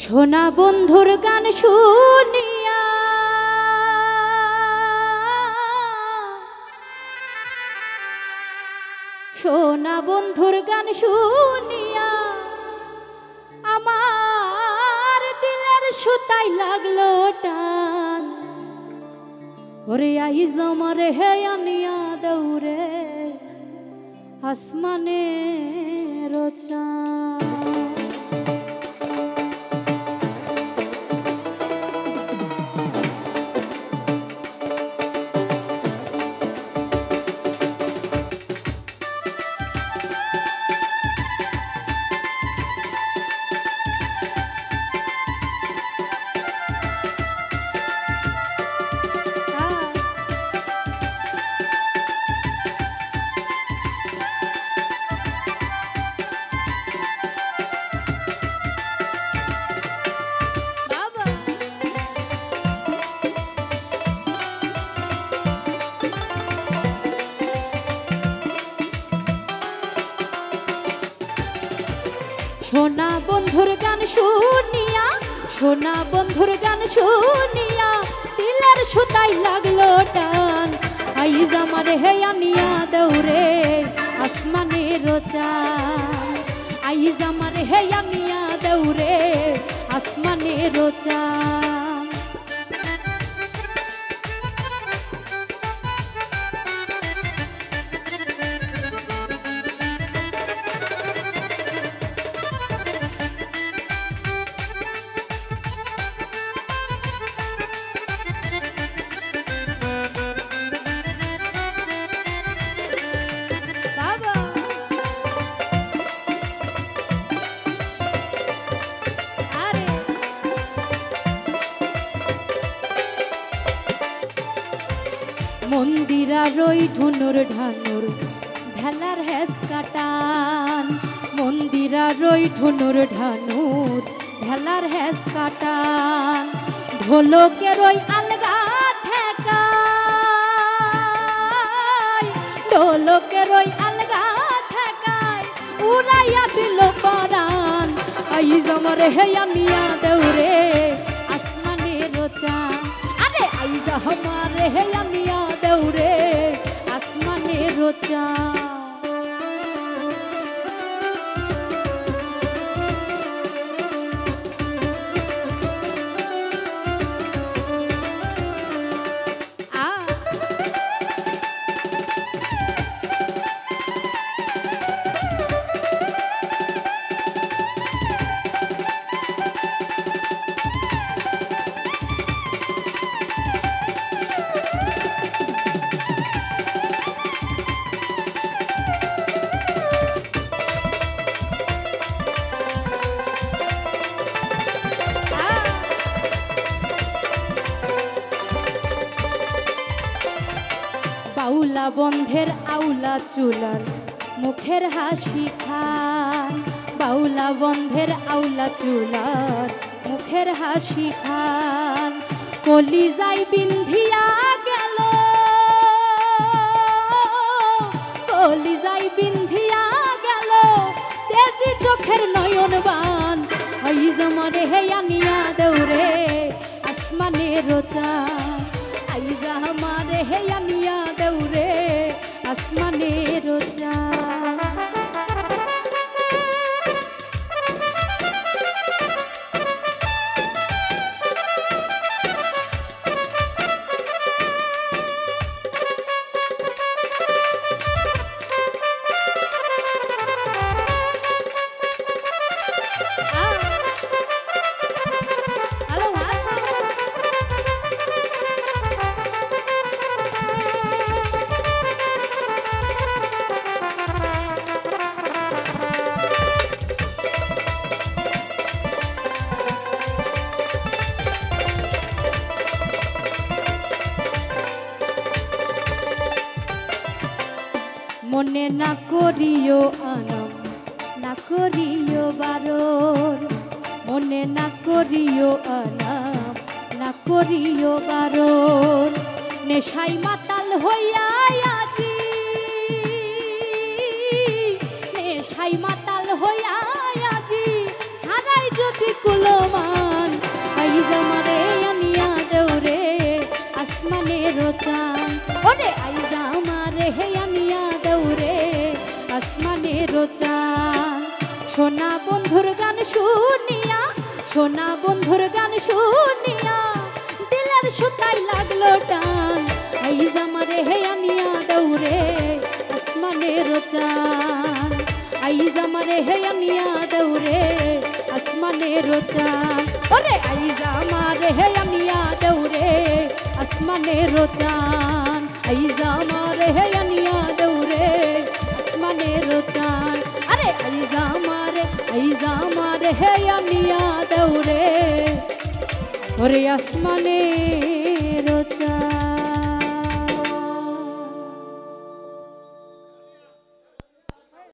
সোনা বন্ধুর গান শুনিয়া সোনা বন্ধুর গান শুনিয়া আমার দিলের সুতাই লাগলো টান। ওরে আইজ আমার হে আনিয়া দৌড়ে আসমানে রোচা। সোনা বন্ধুর গান শুনিয়া সোনা বন্ধুর গান শুনিয়া দিলের সুতাই লাগলো টান। আইজ আমার হে আনিয়া দৌড়ে আসমানে রোচা। আইজ আমার হে আনিয়া দৌড়ে আসমানে রোচা। মন্দিরা রই ঢুনুর ঢানুর ভেলার হেস কাটান। মন্দিরা রই ঢুনুর ঢানুর ভেলার হেস কাটান। ঢোলকে রই আলগা ঠেকায় ঢোলকে রই আলগা ঠেকায় উড়াইয়া দিল পরান। আইজ আমার হে আনিয়া দৌড়ে আসমানে রোচা। আরে আইজ আমার হে আনিয়া দৌড়ে আসমানে রোচা। বাউলা বন্ধের আউলা চুলার মুখের হাসি খান। বাউলা বন্ধের আউলা চুলার মুখের হাসি খান। কলিজাই বিন্ধিয়া গেল কলিজাই বিন্ধিয়া গেল তেজি চোখের নয়ন বান। আইজ আমার হে আনিয়া দৌড়ে আসমানে রোচা। আইজ আমার হে আনিয়া দৌড়ে আসমানে রোচা। মনে না করিও আনম না করিও বারণ। মনে না করিও আনম না করিও বারণ। নেশাই মাতাল হইয়া আজি নেশাই মাতাল হইয়া আজি হারাই যদি কুলমা চান ওরে আইজা আমারে হে আনিয়া দৌরে আসমানের চান সোনা বন্ধুর গান শুনিয়া সোনা বন্ধুর গান শুনিয়া দিলের সুতাই লাগলো টান আইজা আমারে হে আনিয়া দৌরে আসমানের চান আইজা আমারে হে আনিয়া দৌরে আসমানের চান ওরে আইজা আমারে হে আনিয়া দৌরে আসমানের চান আইজা আমারে হে আনিয়া দৌরে আসমানের চান আরে আইজা আমারে হে আনিয়া দৌরে ওরে আসমানের চান।